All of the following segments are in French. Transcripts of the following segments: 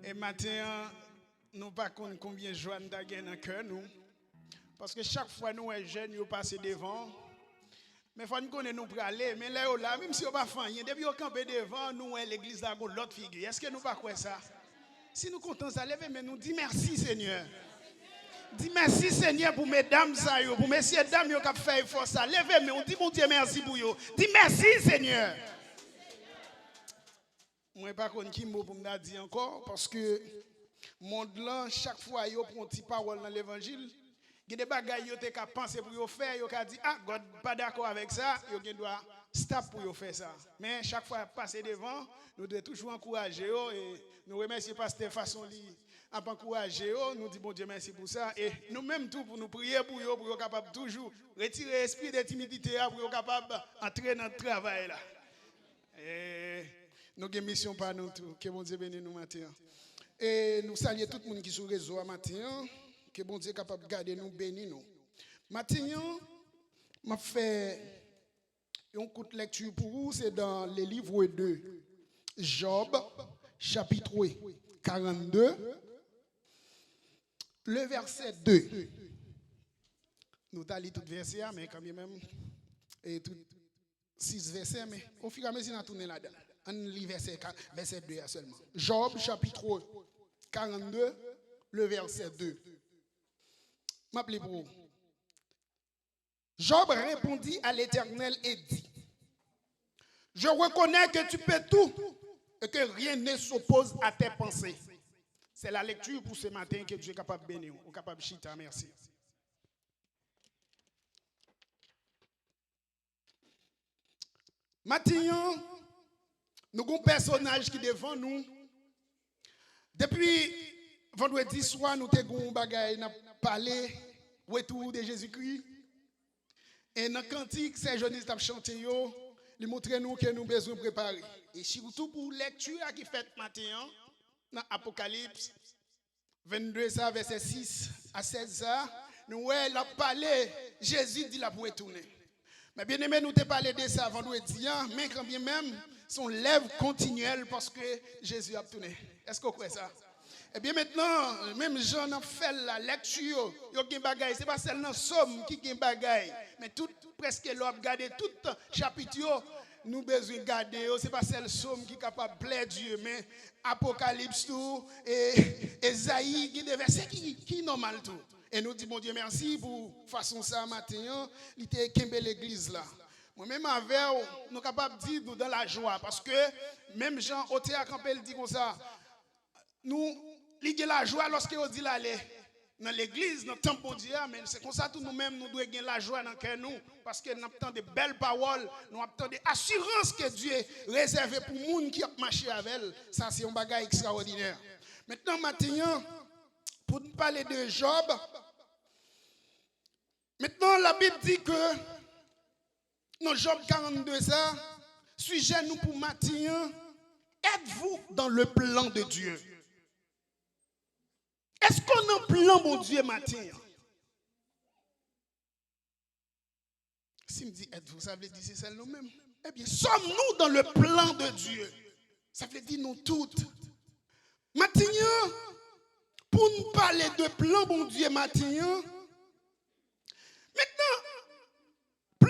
Et maintenant, nous ne savons pas combien de joie nous avons dans le cœur. Parce que chaque fois que nous sommes jeunes, nous passons devant. Mais il faut nous connaître nous pour aller. Mais là, même si on ne pas faire rien, depuis qu'on campe devant, nous, l'église a l'autre figure. Est-ce que nous ne pas quoi ça? Si nous comptons ça, levez, mais nous disons merci Seigneur. Dis merci Seigneur pour mesdames, pour messieurs et dames qui ont fait effort ça. Levez, mais on dit mon Dieu merci pour vous. Dis merci Seigneur. Moi, pas contre qui mot pour me dire encore, parce que monde là, chaque fois, il prend une petite parole dans l'évangile. Il y a des bagages qui ont pensé pour faire, ils ont dit, ah, God pas d'accord avec ça, ils doivent stop pour faire ça. Mais chaque fois, passer devant, nous devons toujours encourager et nous remercions pasteur façon à encourager, nous disons bon Dieu merci pour ça. Et nous-mêmes tout pour nous prier pour eux, pour être capable toujours retirer l'esprit de timidité, pour être capable d'entrer dans le travail là. Et nous avons une mission par nous tous. Que bon Dieu bénisse nous matin. Et nous saluons tout le monde qui est sur le réseau matin. Que bon Dieu est capable de garder nous, bénir nous. Maintenant, je fait un coup de lecture pour vous. C'est dans le livre de Job, chapitre 42, le verset 2. Nous allons tout verset, mais quand même, et tout 6 versets, mais au fur et à mesure, on a tourné là-dedans. On lit verset 2 seulement. Job, chapitre 42, le verset 2. M'appelez pour vous. Job répondit à l'Éternel et dit, je reconnais que tu peux tout et que rien ne s'oppose à tes pensées. C'est la lecture pour ce matin que Dieu est capable de bénir, ou capable de chita, merci. Maintenant, nous avons un personnage qui est devant nous. Depuis vendredi soir, nous avons parlé retour de Jésus-Christ. Et dans le cantique, ces jeunes qui ont chanté, ils montrent nous que nous avons besoin de préparer. Et surtout pour la lecture qui fait matin, dans Apocalypse 22, verset 6 à 16, nous avons parlé, Jésus dit la pour retourner. Mais bien aimé, nous avons parlé de ça vendredi, mais quand bien même, son lèvre continuelle parce que Jésus a tourné. Est-ce que vous croyez ça? Eh bien maintenant, même Jean a fait la lecture, il y a des bagailles, ce n'est pas seulement Somme qui a des bagailles, mais tout, presque l'on a gardé tout chapitre, nous avons besoin de garder, ce n'est pas seulement Somme qui est capable de plaire Dieu, mais Apocalypse tout, et Esaïe, qui est des versets qui est normal tout. Et nous disons, bon Dieu, merci pour façon ça matin, il était Kembe l'église là. Moi-même avec, nous sommes capables de dire nous dans la joie, parce que même Jean Otéa Campbell dit comme ça, nous, il y a la joie lorsque on dit l'aller dans l'église, dans le temple de Dieu, mais c'est comme ça que nous-mêmes, nous devons gagner la joie dans le cœur nous, parce que nous avons de belles paroles, nous avons des assurances que Dieu est réservé pour les gens qui ont marché avec elle. Ça, c'est un bagage extraordinaire. Maintenant, maintenant, pour nous parler de Job, maintenant, la Bible dit que, dans Job 42, ça, sujet nous pour matin, êtes-vous dans le plan de Dieu? Est-ce qu'on a un plan, mon Dieu, matin? Si me dit êtes-vous, ça veut dire c'est celle nous-mêmes. Eh bien, sommes-nous dans le plan de Dieu? Ça veut dire nous toutes. Matin, pour nous parler de plan, mon Dieu, matin, maintenant, plan,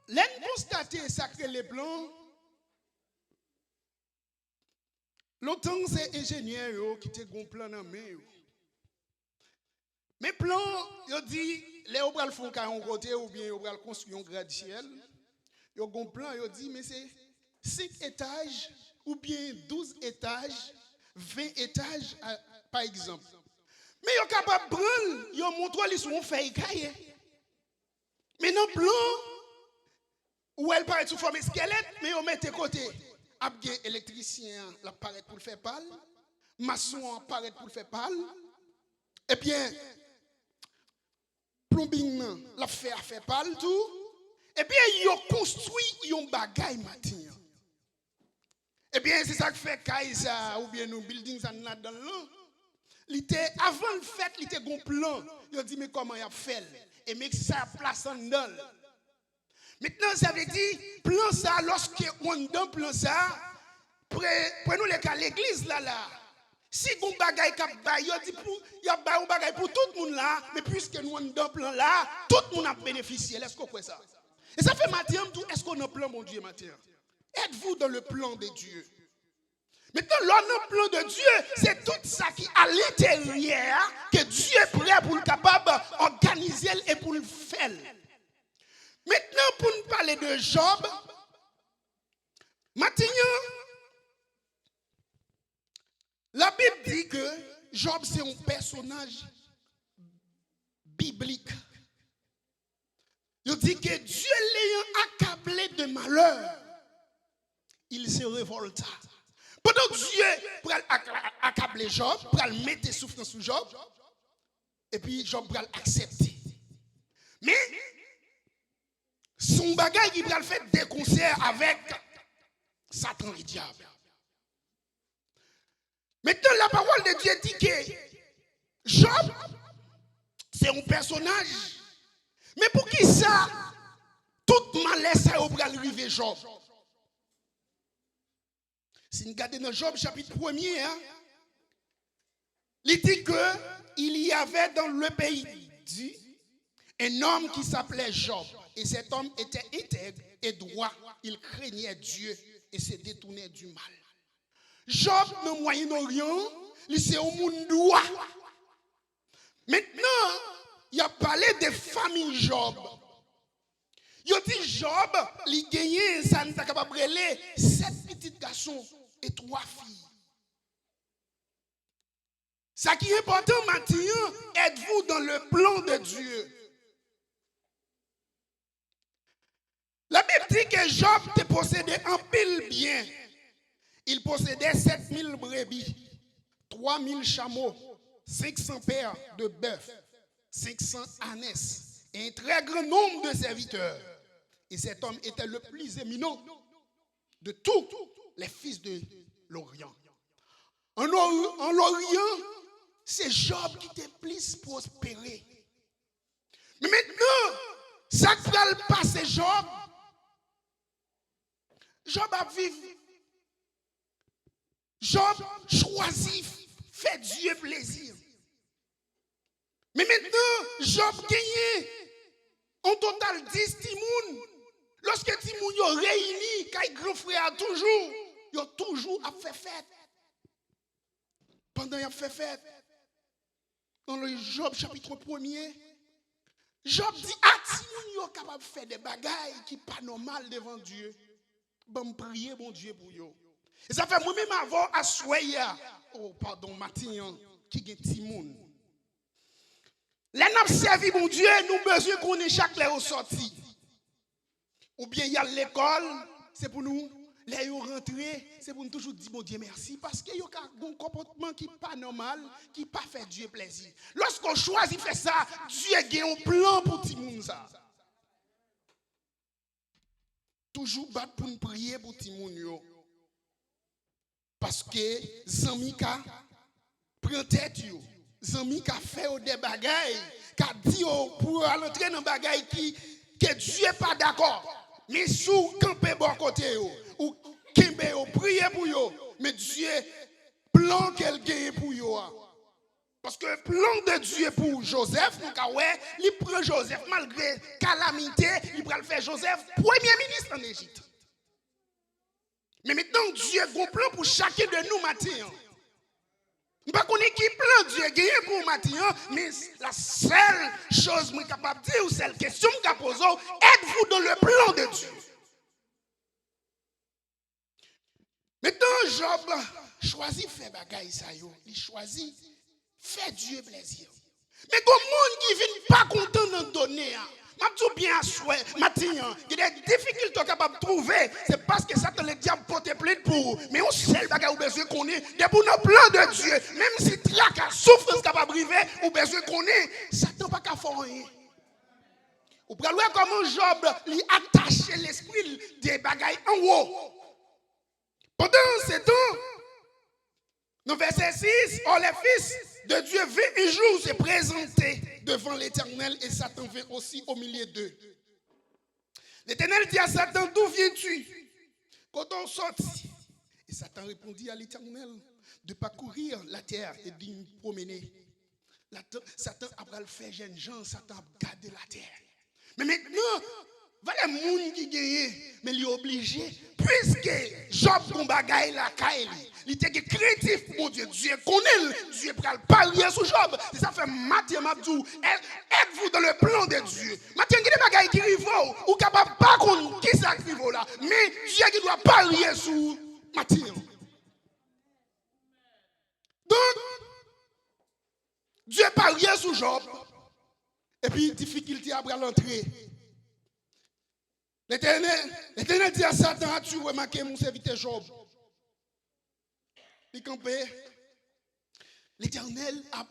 l'un constater sacré les plans. Longtemps, c'est ingénieur qui te gon plan en main. Mais plan, il dit, les obral font qu'à un côté ou bien obral construire un gratte-ciel. Ils ont un plan, ils dit, mais c'est 5 étages ou bien 12 étages, 20 étages, par exemple. Mais ils sont capables de prendre, ils montrent qu'ils sont faits cahier. Mais dans le plan, où elle paraît sous forme squelette, mais ils mettent de côté. Abgé électricien la paraît pour le faire pâle, maçon paraît pour le faire pâle, et bien plumbing la fait pâle tout, et bien ils ont construit un bagaille matin. Et bien c'est ça que fait Kaisa ou bien nos buildings ça là dans là. Avant le fait, il était un plan. Il dit mais comment il a fait et mais ça place en dedans. Maintenant, ça veut dire, plan ça, lorsque on donne plan ça, prenons les cas, l'église là, Si vous bagay k'ap bay, yo dit pour y a bay un bagay pour tout le monde là, mais puisque nous on dans plan là, tout le monde a bénéficié. Est-ce qu'on croit ça? Et ça fait matin tout, est-ce qu'on a un plan mon Dieu matin? Êtes-vous dans le plan de Dieu? Maintenant, le plan de Dieu, c'est tout ça qui est à l'intérieur que Dieu est prêt pour le capable d'organiser et pour le faire. Maintenant, pour nous parler de Job, maintenant, la Bible dit que Job, c'est un personnage biblique. Il dit que Dieu l'ayant accablé de malheur, il se révolta. Pendant que Dieu pour accabler Job, pour le mettre souffrance sur Job, et puis Job pour l'accepter. Mais, son bagage, il va faire des concerts avec Satan et diable. Maintenant, la parole de Dieu dit que Job, c'est un personnage. Mais pour qui ça, tout malaise ça va arriver Job. Si nous regardons dans Job chapitre 1er, il dit qu'il y avait dans le pays un homme qui s'appelait Job. Et cet homme était intègre et droit. Il craignait Dieu et se détournait du mal. Job, dans le Moyen-Orient, c'est un monde droit. Maintenant, il a parlé des familles Job. Il a dit Job, il a gagné, ça ne t'a capable de 7 petits garçons et 3 filles. Ce qui est important maintenant, êtes-vous dans le plan de Dieu? La Bible dit que Job te possédait un pile bien. Il possédait 7000 brebis, 3000 chameaux, 500 paires de bœufs, 500 ânesses et un très grand nombre de serviteurs. Et cet homme était le plus éminent de tous les fils de l'Orient. En l'Orient, c'est Job qui était plus prospéré. Mais maintenant, ça qui va le passer Job, Job a vécu. Job choisit, fait Dieu plaisir. Mais maintenant, Job gagne en total 10 timoun. Lorsque timoun yo réuni, quand grand frère a toujours a fait fête. Pendant qu'il a fait fête, dans le Job chapitre 1er, Job dit, timoun yo capable de faire des bagailles qui ne sont pas normales devant Dieu. Bon, prier mon Dieu pour yo. Et ça fait moi-même avant à soya. Oh, pardon, Matin, qui est Timoun. Les n'a servi, mon Dieu, nous besoin qu'on ait chaque l'air au sorti. Ou bien il y a l'école, c'est pour nous. Les yo rentré, c'est pour nous toujours dire, mon Dieu, merci. Parce qu'il y a un comportement qui n'est pas normal, qui n'a pas fait Dieu plaisir. Lorsqu'on choisit de faire ça, Dieu a un plan pour Timoun ça. Toujours battre pour nous prier pour Timoun yo. Parce que Zamika prend tête yo. Zamika fait des bagailles, qu'a dit pour entrer dans bagaille que Dieu n'est pas d'accord. Mais sous camper bon côté yo ou kembe yo prier pour yo, mais Dieu plan qu'elle gagne pour yo. Parce que le plan de Dieu pour Joseph, il prend Joseph malgré calamité, il va le faire Joseph premier ministre en Égypte. Mais maintenant, Dieu a un plan pour chacun de nous matin. Je ne sais pas qui plan Dieu a gagné pour matin, mais la seule chose que je suis capable de dire, ou celle question que je pose, êtes-vous dans le plan de Dieu? Maintenant, Job choisit de faire bagaille ça, il choisit de faire Dieu plaisir. Mais comme monde qui ne vient pas content de donner, je bien souhait, matin, il y a des difficultés capables de trouver. C'est parce que Satan le diable porte plainte pour vous. Mais on sait le besoin qu'on est. Pour nos plans de Dieu, même si traque, souffrance capable de arriver, ou besoin qu'on est, Satan n'a pas qu'à faire rien. Vous pouvez voir comment Job lui attache l'esprit des bagailles en haut. Pendant ce temps, dans verset 6, les fils de Dieu vint un jour se présenter devant l'Éternel et Satan vint aussi au milieu d'eux. L'Éternel dit à Satan, d'où viens-tu? Quand on sortit, et Satan répondit à l'Éternel de parcourir la terre et d'y promener. Satan a fait jeune gens, Satan a gardé la terre. Mais maintenant, voilà les gens qui gagnent, mais il est obligé, puisque Job a bagaille la caille, il était créatif pour mon Dieu. Dieu connaît, Dieu peut parler sur Job. Ça fait Matthieu Mabdou. Êtes-vous dans le plan de Dieu? Matthieu, il y a des bagailles qui arrivent, ou capable pas qu'on qui s'arrive là, mais Dieu qui doit parler sur Matthieu. Donc, Dieu parle sur Job, et puis difficulté après l'entrée. L'Éternel dit à Satan, as-tu remarqué mon serviteur Job? Il campait. L'Éternel a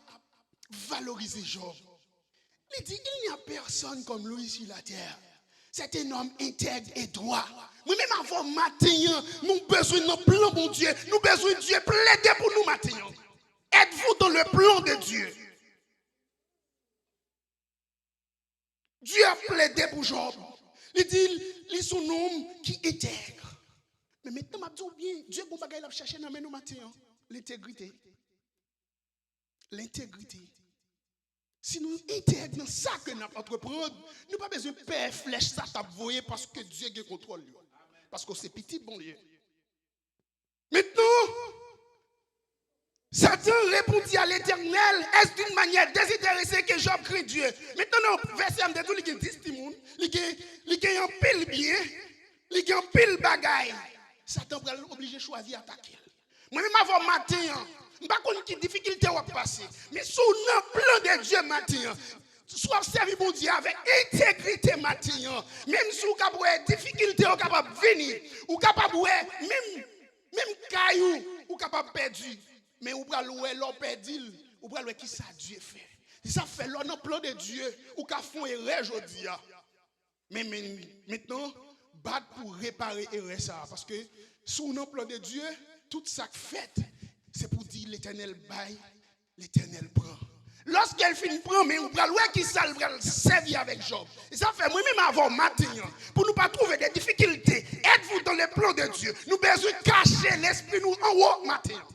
valorisé Job. Il dit, il n'y a personne comme lui sur la terre. C'est un homme intègre et droit. Moi-même avant matin, nous besoin de nos plans, mon Dieu. Nous besoin de Dieu plaider pour nous matin. Êtes-vous dans le plan de Dieu? Dieu a plaidé pour Job. Il dit, il est son homme qui est intègre. Mais maintenant, je dis bien, Dieu a cherché dans nous matin. L'intégrité. L'intégrité. Si nous intègres dans ça que nous entreprenons, nous n'avons pas besoin de faire flèche ça t'avoyer parce que Dieu a contrôle. Parce que c'est petit, bon Dieu. Maintenant, Satan répondit à l'Éternel, est-ce d'une manière désintéressée que Job crie Dieu? Maintenant, verset M de tout, il y a 10 timons, il y a un pile bien, il y a un pile bagaille. Satan va obligé de choisir d'attaquer. Moi-même avant matin, je ne sais pas quelle difficulté va passer, mais sous le plan de Dieu matin, soit servi mon Dieu avec intégrité matin, même si vous avez des difficultés, vous capable de venir, ou capable même caillou, ou capable de perdre. Mais vous pouvez louer l'homme perdu, vous pouvez louer qui ça Dieu fait. Si ça fait l'homme dans le plan de Dieu, ou qu'a font erreur aujourd'hui. Mais maintenant, battre pour réparer erreur ça. Parce que sous le plan de Dieu, tout ça fait, c'est pour dire l'Éternel baille, l'Éternel prend. Lorsqu'elle finit prendre, mais vous pouvez louer qui ça servir avec Job. Et ça fait moi-même avant matin, pour ne pas trouver des difficultés. Êtes-vous dans le plan de Dieu? Nous besoin de cacher l'esprit nous en haut matin.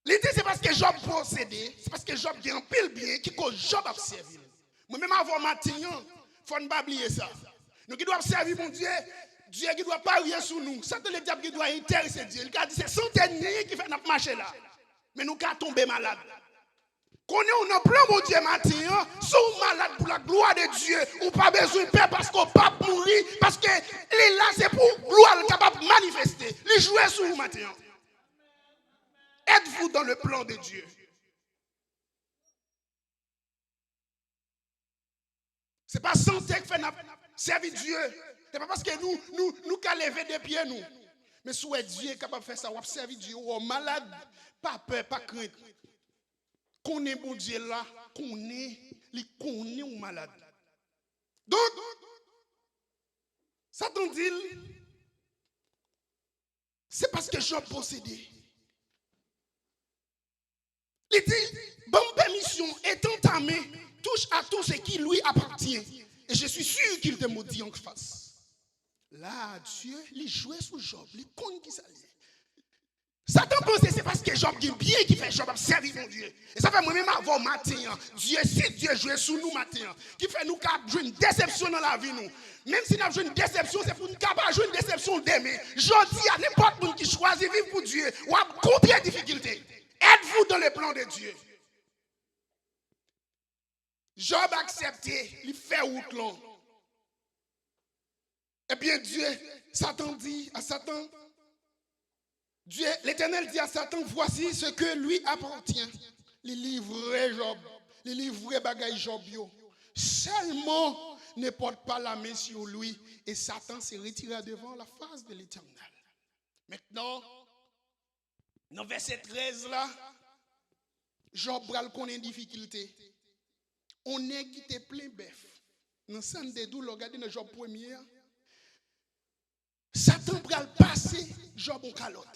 L'idée, c'est parce que Job possédé, c'est parce que Job a un pile bien qui cause Job a servi. Moi-même avant matin, il faut ne pas oublier ça. Nous qui doivent servir mon Dieu, Dieu qui doit parler sur nous. C'est le diable qui doit intéresser Dieu. Il a dit c'est centaines qui fait notre marché là. Mais nous qui tomber malade. Qu'on est en plein mon Dieu matin, sont malades pour la gloire de Dieu. On pas besoin de peur parce qu'on ne peut pas mourir. Parce que là, c'est pour gloire capable de manifester. Les jouer sur vous matin. Êtes-vous dans le plan de Dieu? Ce n'est pas santé qui fait servir Dieu. Ce n'est pas parce que nous qu'à lever des pieds, nous. Mais si Dieu est capable de faire ça, on servir Dieu, on est malade, pas peur, pas crainte. Qu'on est bon Dieu là, qu'on est ou malade. Donc, Satan dit, c'est parce que Job possédé. Il dit, bonne permission est entamée, touche à tout ce qui lui appartient. Et je suis sûr qu'il te maudit en face. Là, Dieu, il jouait sur Job, il compte qui ça. Satan pensait c'est parce que Job est bien qui fait Job servir mon Dieu. Et ça fait moi-même avant matin. Dieu, si Dieu jouait sur nous matin, qui fait nous jouer une déception dans la vie. Nous. Même si nous avons une déception, c'est pour nous capable jouer une déception demain. Je dis à n'importe qui qui choisit vivre pour Dieu, ou à contre les difficultés. Êtes-vous dans le plan de Dieu? Job a accepté, il fait route long. Eh bien, Dieu, Satan dit à Satan, Dieu, l'Éternel dit à Satan, voici ce que lui appartient. Les livrer Job, les livrer bagaille Job. Seulement ne porte pas la main sur lui. Et Satan s'est retiré devant la face de l'Éternel. Maintenant, dans verset 13 là, Job bral connaît une difficulté. On est qui te plein bœuf. Dans scène de doux, regardez dans Job 1er. Satan bral passer Job en calotte.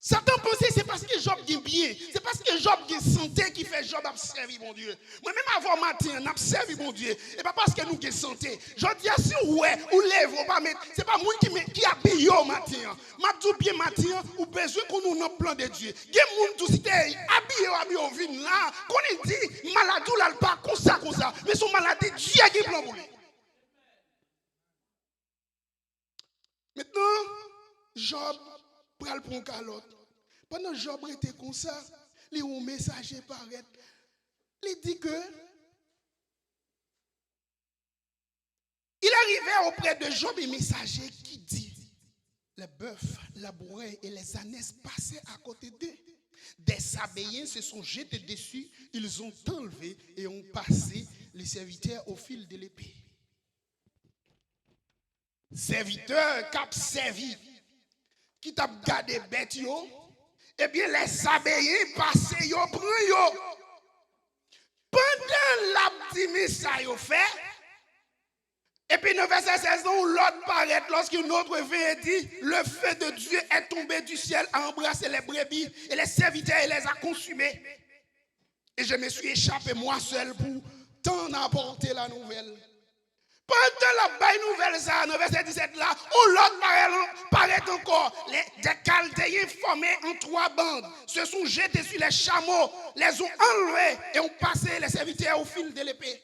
Satan pensait c'est parce que Job est bien, c'est parce que Job a santé qui fait Job a servi mon Dieu. Moi-même avant matin, on a servi mon Dieu. Et pas parce que nous avons santé. Je dis à si ouais, ou lève, ou pas mettre, c'est pas moi qui habille au matin. M'a tout bien matin, ou besoin qu'on nous dans plan de Dieu. Il y a monde tout c'était habillé au vin là, qu'on dit maladie là pas comme ça. Mais son maladie Dieu qui plan pour lui. Maintenant, Job pral pour un calotte. Pendant que Job était comme ça, il y a un messager paraît. Il dit que il arrivait auprès de Job un messager qui dit les bœufs, la brouette et les ânesses passaient à côté d'eux. Des Sabéens se sont jetés dessus, ils ont enlevé et ont passé les serviteurs au fil de l'épée. Serviteurs qui ont servi, qui t'a gardé bête yo, eh bien les Sabéens passaient yo prend yo. Pendant l'abdimi ça yo fait, et puis dans verset 16, l'autre paraît lorsqu'une autre vient et dit, le feu de Dieu est tombé du ciel, a embrassé les brebis et les serviteurs et les a consumés. Et je me suis échappé moi seul pour t'en apporter la nouvelle. Pendant la belle nouvelle, ça, dans verset 17 là, où l'autre paraît encore, des Chaldéens formés en 3 bandes se sont jetés sur les chameaux, les ont enlevés et ont passé les serviteurs au fil de l'épée.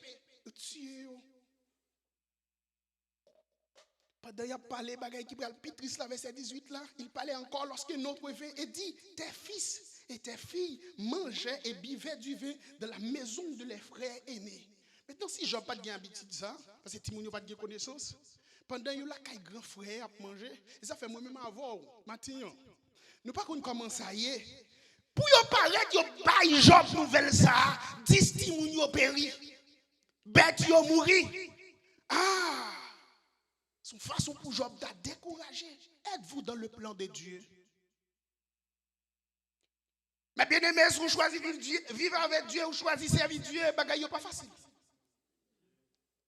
Pendant qu'il a parlé, qui parle Pitris, la verset 18 là, il parlait encore lorsqu'un autre vient et dit, tes fils et tes filles mangeaient et buvaient du vin de la maison de leurs frères aînés. Maintenant, si je n'ai pas de habitude ça, parce que Timoun n'a pas de connaissance, pendant que les grands frères à manger, et ça fait moi-même avant, matin, nous pas qu'on commence à y est. Pour y parler que bail Job nouvelle ça, 10 Timoun yo péri, bête yo mouri. Ah! Son façon pour Job d'a découragé. Êtes-vous dans le plan de Dieu? Mais bien aimé, si vous choisissez vivre avec Dieu ou choisissez servir Dieu, bagaille pas facile.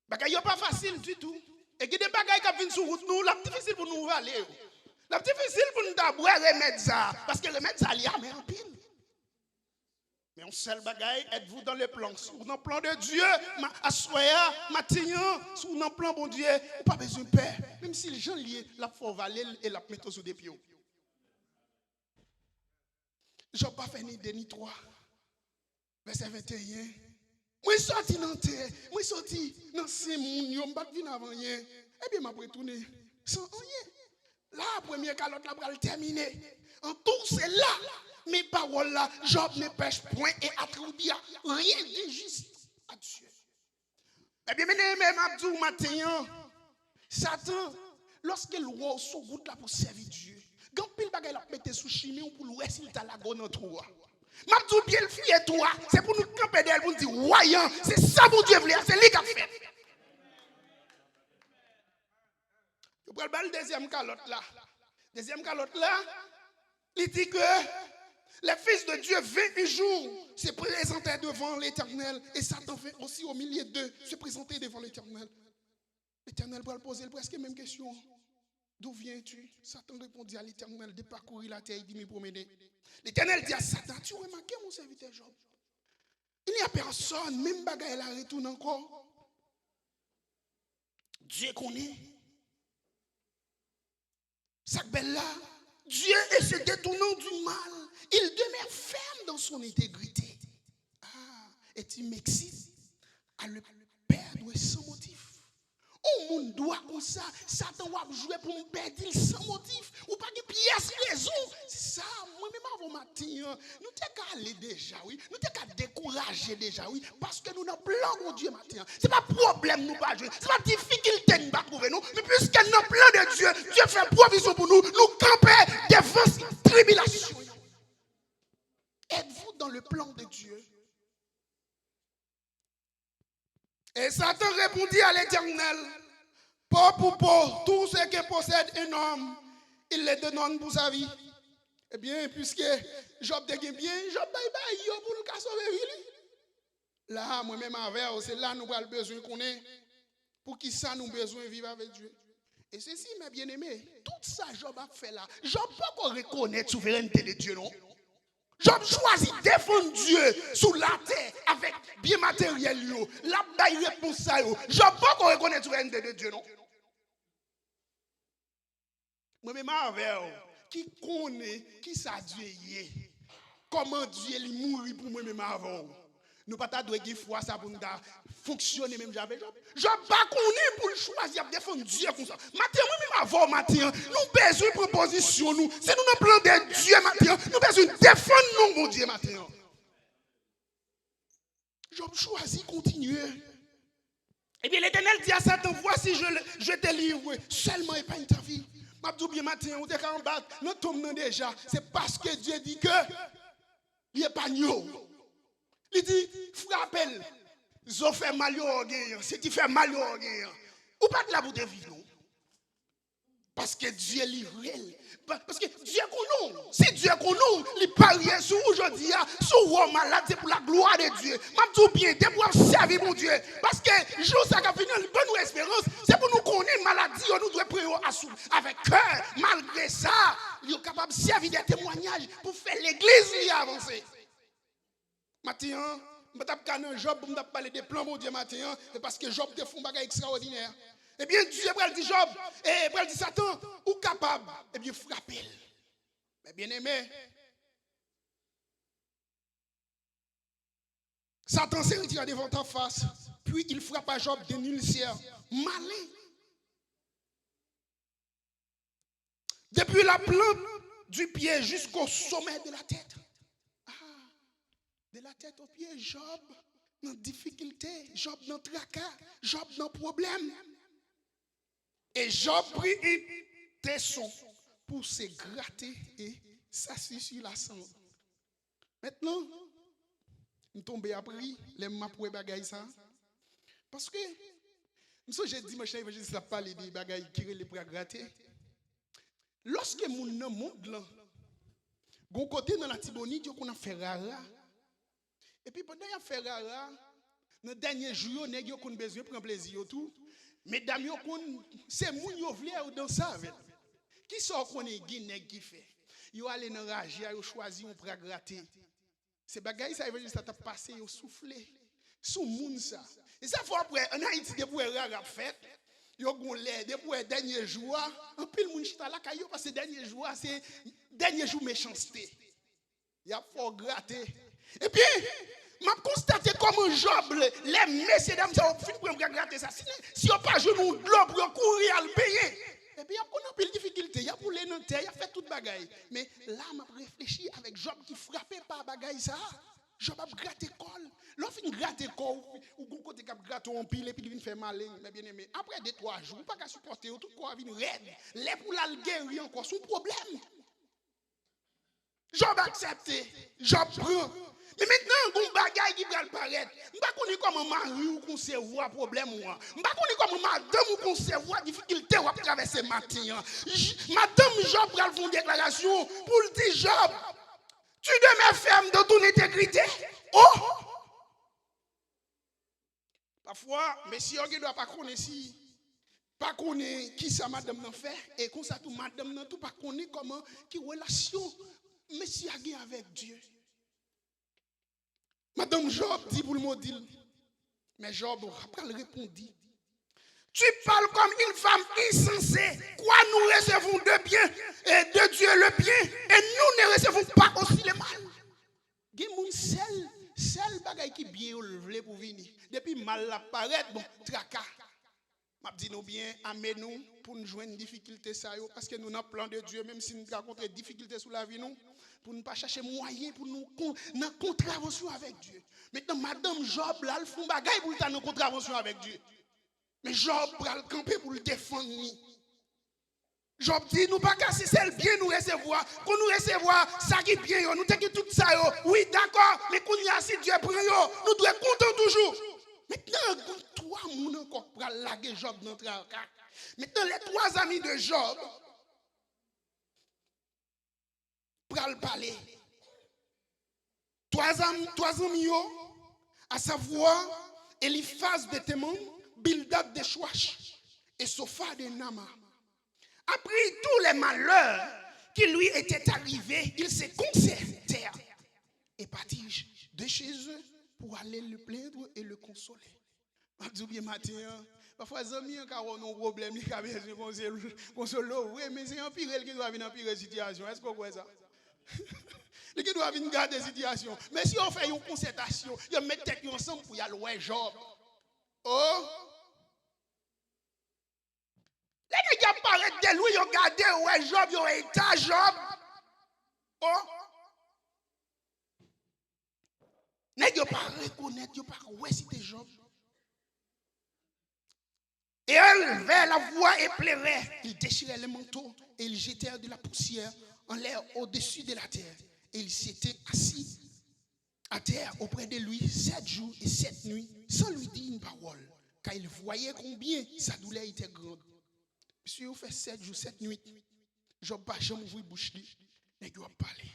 Bagaille pas facile du tout. Et qu'il y a des bagailles qui viennent sur route nous, la difficile pour nous aller. La difficile pour nous d'abord remettre ça parce que le mettre ça lié mais en pile. Mais on seul bagaille, êtes-vous dans le plan? Sur le plan de Dieu, assoya, matignon, sur le plan bon Dieu, pas besoin de peur. Même si les gens liés, la faut valer et la mettre sur des pieds. Job pas fait ni 2 ni 3. Verset 21. Moi sorti dans terre, moi sorti dans 5 moun, yo m'pas vinn avant rien. Et bien m'a retourner sans rien. La première calotte la pral terminer. En tout c'est là. Mes paroles là, Job ne pêche point et attribue rien d'injuste à Dieu. Eh bien, même Abdou matin, Satan, lorsqu'il voit sous goutte là pour servir Dieu, quand pile bagay la mettre sous chimie ou pour louer s'il t'a la gonne en toi. M'abdou bien le fier toi, c'est pour nous camper d'elle pour nous dire voyant, c'est ça mon Dieu voulait, c'est lui qui a fait. Je prends le deuxième calotte là. Deuxième calotte là, il dit que les fils de Dieu 21 jours se présentaient devant l'Éternel et Satan fait aussi au milieu d'eux se présenter devant l'Éternel. L'Éternel va poser presque la même question. D'où viens-tu? Satan répondit à l'Éternel de parcourir la terre, il dit me promener. L'Éternel dit à Satan, tu as remarqué mon serviteur Job? Il n'y a personne, même bagaille la retourne encore. Dieu connaît. Ça belle là, Dieu est se détournant du mal. Il demeure ferme dans son intégrité. Ah, et il m'excite à le perdre sans motif. Au monde doit comme ça, Satan va jouer pour me perdre sans motif. Ou pas de pièce raison. C'est ça, moi-même avant matin, nous t'es allé déjà, oui. Nous t'es décourager déjà, oui. Parce que nous n'avons plan mon Dieu matin. Ce n'est pas problème nous pas jouer. Ce n'est pas difficulté nous pas trouver nous. Mais puisque nous avons plan de Dieu, Dieu fait provision pour nous. Nous camper devant cette tribulation. Êtes-vous dans le plan de Dieu? Et Satan répondit à l'Éternel, peau pour peau, tout ce que possède un homme, il le donne pour sa vie. Eh bien, puisque Job te gagne bien, Job bye yo pour nous sauver lui. Là, moi-même avec, c'est là nous avons besoin qu'on ait. Pour qui ça nous besoin de vivre avec Dieu? Et ceci, mes bien-aimés, tout ça, Job a fait là. Job pas qu'on reconnaît la souveraineté de Dieu, non? Job choisit défendre Dieu sous la terre avec bien matériel. La bataille réponse ça. Job pas qu'on reconnaît la souveraineté de Dieu, non? Moi-même, qui connaît qui ça Dieu est, comment Dieu est mourir pour moi-même avant. Nous pas ta doit foi ça pour nous fonctionner même j'avais Job. Job pas connaît pour choisir défendre Dieu comme ça. Matin moi-même avant matin, nous besoin de proposition nous. Si nous nous plan de Dieu matin, nous besoin de défendre nous mon Dieu matin. Job choisit continuer. Eh bien l'Éternel dit à Satan, voici je te livre seulement épargne ta vie. M'abdou bien matin, on te en bas, nous tombons déjà. C'est parce que Dieu dit que il épargne. Il dit, frappez-le. Zo fait mal au gagnant. Si tu fais mal au gagnant, ou pas de la bout de vie, non? Parce que Dieu est livré. Parce que Dieu connaît. Si Dieu connaît, il parle sur aujourd'hui, sur le malade, c'est pour la gloire de Dieu. Je dis bien, c'est pour servir mon Dieu. Parce que jour ça va finir, une bonne espérance, c'est pour nous connaître maladie, nous devons prier avec cœur. Malgré ça, nous sommes capables de servir des témoignages pour faire l'église avancer. Matin, je vais Job, je vais parler des plans, mon Dieu, matin, parce que Job te fait un bagage extraordinaire. Eh bien, Dieu va dire Job, et va dire Satan, ou capable, eh bien, frappez-le. Mais bien aimé, Satan s'est retiré devant ta face, puis il frappa Job d'un ulcère malin. Depuis la plante du pied jusqu'au sommet de la tête. De la tête aux pieds, Job dans difficulté, Job dans tracas, Job dans problème. Et Job prit un tesson pour se gratter et s'asseoir sur la cendre. Maintenant, nous tombons à prix, les mapoué bagaille ça. Parce que, j'ai dit, machin évangéliste a parlé des bagailles qui les pour gratter. Lorsque mon nom monte là, gon côté dans la Tibonite, on a fait rara. Et puis pendant qu'il fait rara, dans le dernier jour, on a besoin de prendre plaisir tout. Mesdames, c'est moun yo vle ou dans ça. Qui sort qu'on est guinègue qui fait? Yo allé dans rage, yo choisi on pour gratter. C'est bagaille ça évangile ça t'a passé yo soufflé. Sous moun ça. Et ça faut après en Haïti depuis rara fait. Yo gon lait depuis dernier jour, en pile moun chita la kayo parce que dernier jour c'est dernier jour méchanceté. Y a fort gratter. Et puis, m'a constaté comment Job, les messieurs dames, ça ont fini pour me gratter ça. Si on pas joué nous de l'eau pour courir à le payer. Et puis, il y a une pile difficulté. Il y a pour les nantais, il y a fait toute bagaille. Mais là, m'a réfléchi avec Job qui frappait par bagaille ça. Job a gratté col. L'offre une gratte col, ou bon côté cap gratte en pile et puis il vient faire mal, mais bien aimé. Après 2-3 jours, pas qu'à supporter, tout corps vient raide. Les pour la guérir encore, son problème. Job accepté, Job prend. Mais maintenant, un bagaille qui va paraître. Je ne sais pas comment mari ou concevoir problème. Je ne sais pas comment madame ou concevoir difficulté ou traverser matin. Madame Job va faire une déclaration pour le dire Job, tu demeures ferme dans ton intégrité. Oh! Parfois, messieurs, on ne doit pas connaître si. Pas connaître qui ça madame n'a fait. Et comme ça, tout madame n'a tout pas connaître comment, qui relation monsieur a avec Dieu. Madame Job dit pour le mot dit, mais Job après elle répondit, tu parles comme une femme insensée, quoi nous recevons de bien et de Dieu le bien et nous ne recevons pas aussi le mal. Il y a un seul bagay qui bien levé pour venir. Depuis mal apparaît, bon, tracas. Je dis nous bien, amène-nous pour nous jouer une difficulté ça, parce que nous avons plan de Dieu, même si nous rencontrons des difficultés sur la vie, nous, pour ne pas chercher moyen pour nous en contravention avec Dieu. Maintenant, Madame Job, là, elle fait un bagay pour nous en contravention avec Dieu. Mais Job va le camper pour le défendre. Job dit, nous pas casser celle bien nous recevoir, qu'on nous recevoir, ça qui bien, nous t'inquiète tout ça, oui, d'accord, mais qu'on y a si Dieu prend, nous devons être contents toujours. Maintenant, trois moun encore pour laguer Job dans notre cas. Maintenant, les trois amis de Job pour le parler. Trois amis, à savoir Eliphaz de Téman, Bildad de Chouach et Sophar de Nama. Après tous les malheurs qui lui étaient arrivés, ils se concertèrent et partirent de chez eux pour aller le plaindre et le consoler. Je dis bien matin, parfois les amis ont un problème, ils ont besoin de consoler. Oui, mais c'est un pire qui doit venir en pire situation. Est-ce que vous voyez ça? Les qui doivent venir garder la situation. Mais si on fait une concertation, ils mettent tête ensemble pour y aller ouais Job. Oh! Les gars paraissent de lui, ils ont gardé ouais Job, ils ont état Job. Oh! Les gars pas reconnaître, ils pas ouais c'était Job. Et eux levaient la voix et pleuraient. Ils déchiraient les manteaux et ils jetèrent de la poussière en l'air au-dessus de la terre. Et ils s'étaient assis à terre auprès de lui 7 jours et 7 nuits sans lui dire une parole, car ils voyaient combien sa douleur était grande. Si vous faites 7 jours, 7 nuits, Job pas jamais ouvrir bouche li, mais il va parler.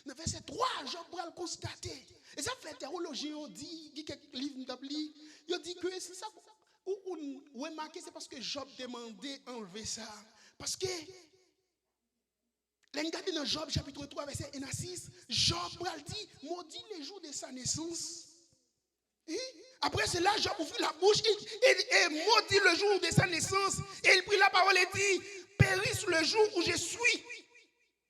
Dans verset 3, Job va le constater. Et ça fait théologie, on dit, quelques livres d'abli, il dit que c'est ça. Ou remarquez, c'est parce que Job demandait enlever ça. Parce que, regardez dans Job chapitre 3, verset 1 à 6, Job dit, maudit les jours de sa naissance. Et après cela, Job ouvrit la bouche et maudit le jour de sa naissance. Et il prit la parole et dit, périsse le jour où je suis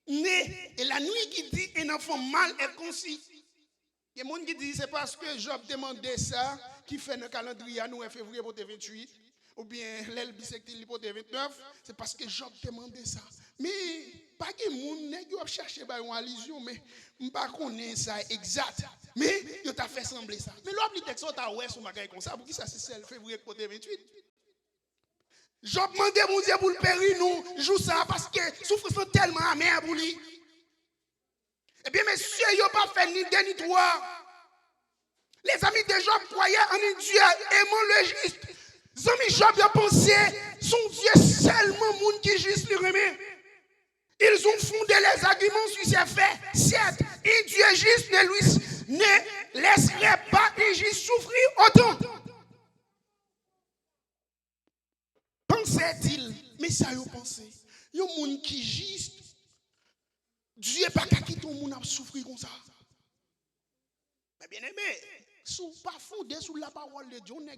né. Et la nuit qui dit, un enfant mâle est conçu. Il y a des gens qui disent c'est parce que Job demandait ça qui fait le calendrier à nous en février pour 28 ou bien l'aile bisectile pour 29, c'est parce que Job demandait ça. Mais pas que moun nèg yo chercher ba une allusion mais m'pa connait ça exact. Mais yo t'a fait sembler ça. Mais l'autre texte ta ouais sur bagay comme ça pour qui ça c'est celle février pour 28. Job demandait mon Dieu pour le périr nous joue ça parce que souffrance tellement amère pour lui. Eh bien, messieurs, ils n'ont pas fait ni deux ni trois. Les amis de Job croyaient en un Dieu aimant le juste. Les amis Job ont pensé, son Dieu seulement monde qui juste lui remet. Ils ont fondé les arguments sur ces faits. Certes, un Dieu juste ne laisserait pas un juste souffrir autant. Pensait-il, mais ça y a pensé. Il y a un monde qui juste. Dieu n'est pas qui tout le monde a souffert comme ça. Mais bien aimé, si vous ne pas fondé sur la parole de Dieu, on est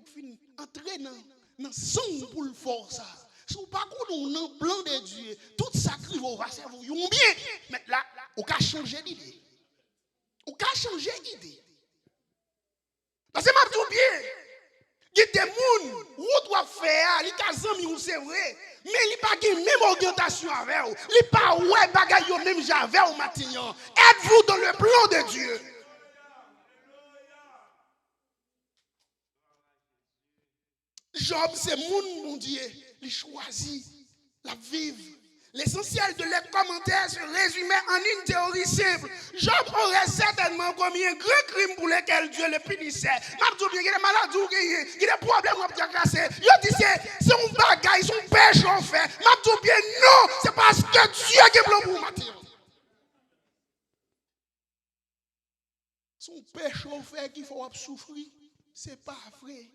entré dans le sang pour le force. Si vous ne pas dans le plan de Dieu, tout ça qui va servir vous bien. Mais là, on peut changer d'idée. On peut changer d'idée. Parce que je dis bien, il y a des gens qui doivent faire, ils ont c'est vrai. Mais il n'y a pas de même orientation avec vous. Il n'y a pas de bagaille même j'avais au matin. Êtes-vous dans le plan de Dieu? Job, c'est mon Dieu. Il choisit la vivre. L'essentiel de leurs commentaires se résumait en une théorie simple. Job aurait certainement commis un grand crime pour lequel Dieu le punissait. Il y a des maladies, il y a des problèmes qui ont cassé. Il dit c'est un bagage, c'est un péché en fait. Non, c'est parce que Dieu qui est blanc pour matin. Son péché en fait qu'il faut souffrir, c'est pas vrai.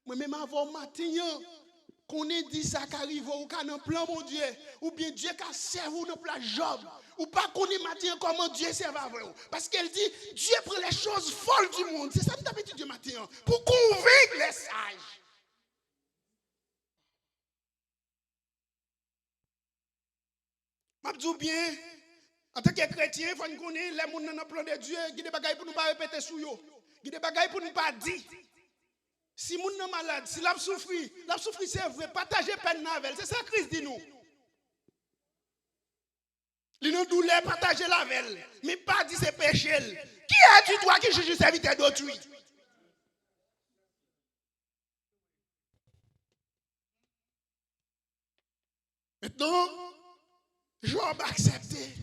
Moi même avant matin, qu'on ait dit ça qui arrive ou qu'on a un plan mon Dieu, ou bien Dieu qui a servi dans plan Job, ou pas qu'on ait matin comment Dieu sert avec vous. Parce qu'elle dit, Dieu prend les choses folles du monde. C'est ça que tu as dit Dieu matin, pour convaincre les sages. Je dis bien, en tant que chrétien, il faut qu'on connaisse les gens dans le plan de Dieu, il y a des bagailles pour ne pas répéter sur eux. Il y a des bagailles pour ne pas dire. Si moun nan malade, si l'a souffri c'est vrai, partager peine avec. C'est ça Christ dit nous. Li nan douleur partager la veille, mais pas dit c'est péché. Qui es-tu toi qui juge le serviteur d'autrui? Maintenant, Job a accepté.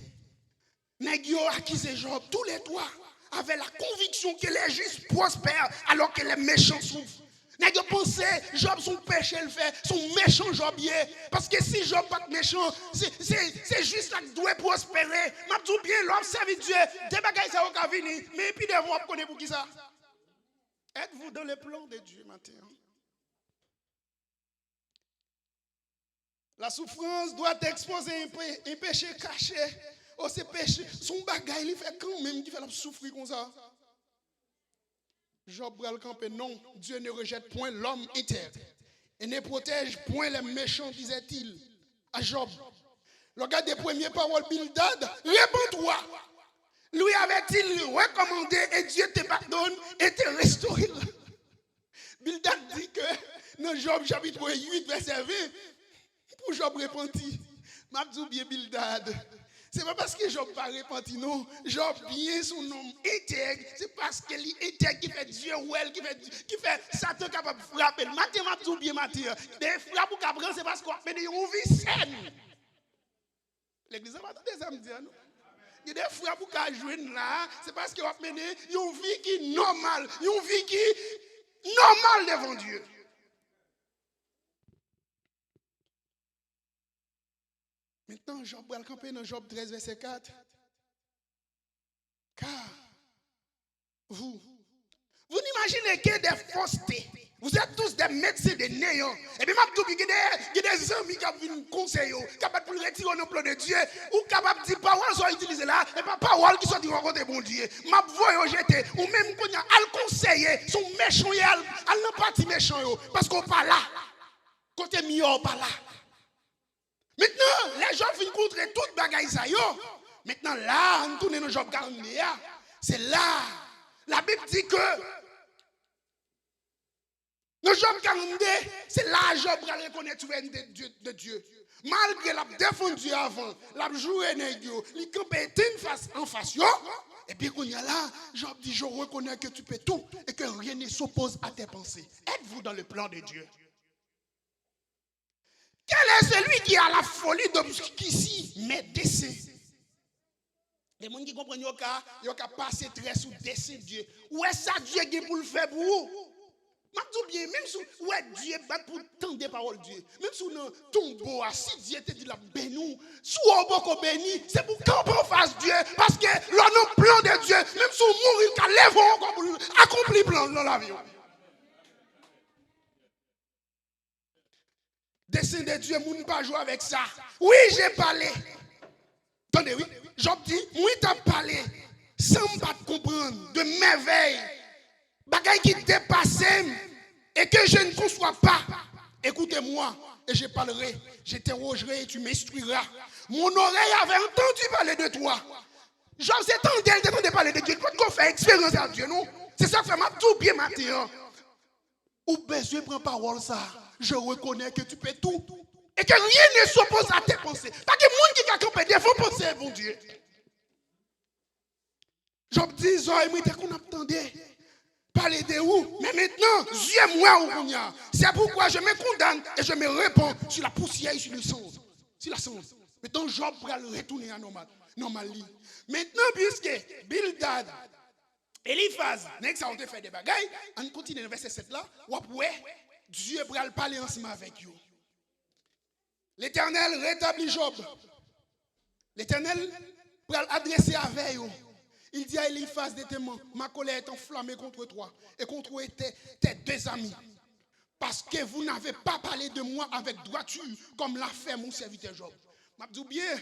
Nèg yo accusé Job, tous les trois avaient la conviction que les justes prospèrent alors que les méchants souffrent. Nèg yo pensé Job son péché le fait, son méchant Job est parce que si Job pas méchant, c'est juste là qui doit prospérer. M'a tout bien l'homme servi Dieu, des bagages ça va venir, mais puis devant vous connaissez pour qui ça? Êtes-vous dans le plan de Dieu maintenant? La souffrance doit exposer un péché caché. Oh, ce péché, son bagage, il fait quand même qu'il fait souffrir comme ça. Job bral campé, non, Dieu ne rejette point l'homme intègre et ne protège point les méchants, disait-il à Job. Regarde des premières paroles, Bildad, réponds-toi. Lui avait-il recommandé et Dieu te pardonne et te restaure. Bildad dit que dans Job chapitre 8, verset 20, pour Job repenti, m'a dit bien Bildad. C'est pas parce que Job pas repenti, non. Job bien son nom intègre. C'est parce qu'il est intègre qui fait Dieu ou elle, qui fait Satan capable de frapper. Matin, m'a dit bien matin. Des frappes ou capable, c'est parce qu'on fait des vie saine. L'église va pas des âmes dire, non. Il y a des frappes pour qu'à jouer là, c'est parce qu'on a mené une vie qui est normale, une vie qui est normale devant Dieu. Maintenant, Job va le camper dans Job 13, verset 4. Car vous n'imaginez que des faussetés. Vous êtes tous des médecins de néant. Et puis, il y a des amis qui ont vu un conseil, capables de retirer le plan de Dieu, ou capables de dire paroles sont utilisées là, et pas paroles qui sont dit rencontrer bon Dieu. Ma voix jeté, ou même qu'on a al conseiller, sont méchants, al n'a pas dit méchants, parce qu'on pas là. Côté mieux, on pas là. Maintenant, les gens viennent contrer toute bagaille ça, yo. Maintenant, là, on tourne dans Job 42, c'est là. La Bible dit que dans Job 42, c'est là Job va reconnaître de Dieu. Malgré la défendu avant, la joué négio, il campait en face, yo. Et puis quand il y a là, Job dit, je reconnais que tu peux tout et que rien ne s'oppose à tes pensées. Êtes-vous dans le plan de Dieu? Quel est celui qui a la folie d'obscurcir mes desseins? Les gens qui comprennent, ils ont passé très sous dessein de Dieu. Où est-ce que Dieu qui pour le faire pour vous? Je dis bien, même si où est Dieu pour tendre des paroles de Dieu, même si on tombe, si Dieu te dit la béni, si on beaucoup béni, c'est pour camper en face de Dieu, parce que le plan de Dieu, même si on mourit, il lève encore pour accomplir le plan dans la vie. Dessein de Dieu, moun pas jouer avec ça. Oui, j'ai parlé. Attendez, oui. Job dit, oui, t'as parlé. Sans pas comprendre de merveilles. Bagaille qui dépasse et que je ne conçois pas. Écoutez-moi et je parlerai. J'interrogerai et tu m'instruiras. Mon oreille avait entendu parler de toi. Job s'est entendu parler de Dieu. Il faut qu'on fasse expérience à Dieu, non? C'est ça que fait ma tout bien matin. Ou besoin de prendre parole ça. Je reconnais que tu peux tout. Et que rien ne s'oppose à tes pensées. Parce que les gens qui ont campé des faux pensées, bon Dieu. Job dit, il qu'on attendait parler de où? Mais maintenant, Dieu moi, c'est pourquoi je me condamne et je me réponds sur la poussière et sur le sang. Sur la sang. Maintenant, Job va le retourner à normal. Maintenant, puisque Bildad, Eliphaz, next ça on te fait des bagailles, on continue dans verset 7 là, ouais, Dieu va parler ensemble avec vous. L'Éternel rétablit Job. L'Éternel va adresser avec vous. Il dit à Eliphaz des témoins, ma colère est enflammée contre toi et contre tes deux amis. Parce que vous n'avez pas parlé de moi avec droiture comme l'a fait mon serviteur Job. Je dis bien,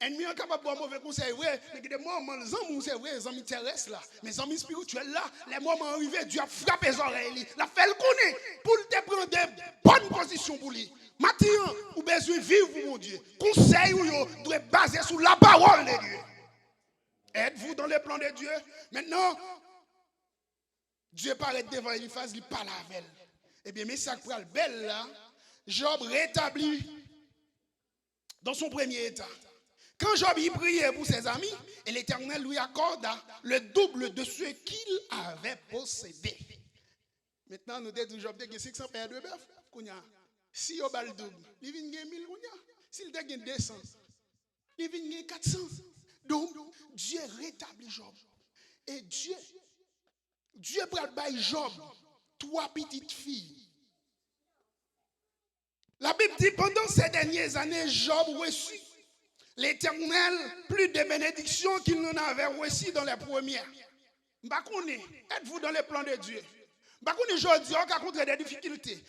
ennemi est capable de boire mauvais conseil, ouais, mais des moments, les amis, c'est vrai, les amis terrestres là, mais les amis spirituels là, les moments arrivés, Dieu a frappé les oreilles, la fait le connaître pour te prendre des bonnes positions pour lui. Maintenant, vous avez besoin de vivre, mon Dieu. Conseil, vous doit baser sur la parole de Dieu. Êtes-vous dans le plan de Dieu? Maintenant, Dieu paraît devant Eliphaz, il parle avec elle. Eh bien, mais ça pour le bel là, Job rétablit dans son premier état. Quand Job y priait pour ses amis, et l'Éternel lui accorda le double de ce qu'il avait possédé. Maintenant, nous disons Job a 600 paires de bœuf. Si il a le double, il vient gagner 1000. S'il a 200, il vient gagner 400. Donc, Dieu rétablit Job. Et Dieu prend Job 3 petites filles. La Bible dit pendant ces dernières années, Job reçut l'Éternel plus de bénédictions qu'il n'en avait reçu dans les premières. Êtes-vous dans le plan de Dieu? Par contre, aujourd'hui, on a rencontré des difficultés.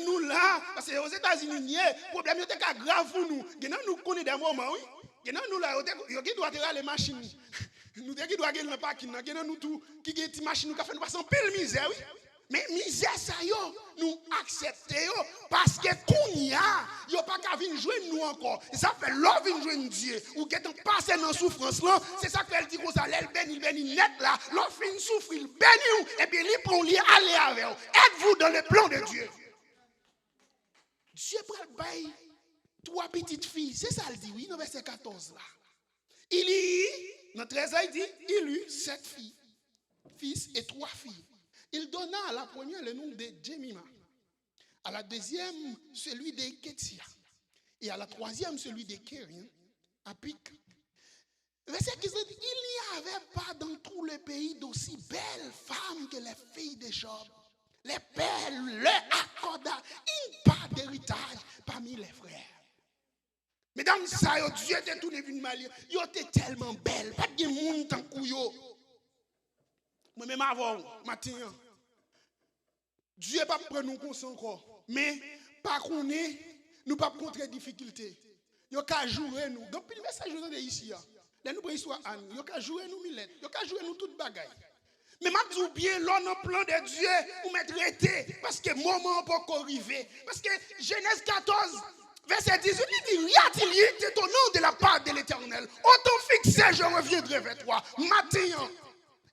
Nous là, parce que aux États-Unis, le problème est grave pour nous. Nous connaissons des moments, oui. Nous là, on doit aller les machines. Nous doit aller dans le parking. Nous tout qui ont des machines, nous faisons passer en pile misère, oui. Mais misère ça nous acceptons parce que Kounia, il n'y a pas qu'à venir jouer nous encore. Et ça fait l'homme venir jouer Dieu. Ou qui est passé dans la souffrance là, c'est ça qu'elle dit qu'on s'allait, il bénit net là. L'homme fin souffre, il bénit et puis il prend lui aller avec vous. Êtes-vous dans le plan de Dieu? Dieu prend le bail 3 petites filles. C'est ça, il dit, oui, dans verset 14 là. Il y, dans 13 il dit, il eut 7 filles, fils et 3 filles. Il donna à la première le nom de Jemima, à la deuxième celui de Ketia, et à la troisième celui de Kérien, à Pic. Verset 15 dit, il n'y avait pas dans tout le pays d'aussi belles femmes que les filles de Job. Les pères leur accorda une part d'héritage parmi les frères. Mesdames, ça, Dieu était tout devenu mal. Ils étaient tellement belles. Pas de monde tant que yo. Moi-même avant, matin, Dieu ne va pas prendre nous conscience encore. Mais, par contre, nous ne pas contre difficulté. Il y a jouer nous. Donc, le message de ici, là, nous prenons histoire Anne. Il y a jouer nous, Milette. Il y a jouer nous toute bagaille. Mais je dis bien, l'on a plan de Dieu, ou mettre traité. Parce que le moment n'est pas arrivé. Parce que Genèse 14. Verset 18, il dit, y a-t-il étonnant de la part de l'Éternel? Autant fixé, je reviendrai vers toi. Matin,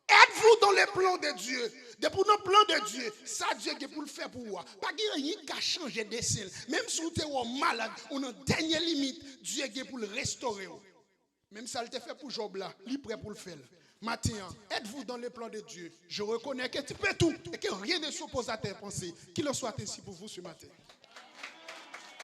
êtes-vous dans les plans de Dieu? Pour nos plans de Dieu, ça Dieu qui pour le faire pour vous. Pas qu'il n'y a rien qu'à changer de ciel. Même si vous êtes malade, on a une dernière limite, Dieu qui pour le restaurer. Même ça, il te fait pour Job là, il est prêt pour le faire. Matin, êtes-vous dans les plans de Dieu? Je reconnais que tu peux tout et que rien ne s'oppose à tes pensées. Qu'il en soit ainsi pour vous ce matin.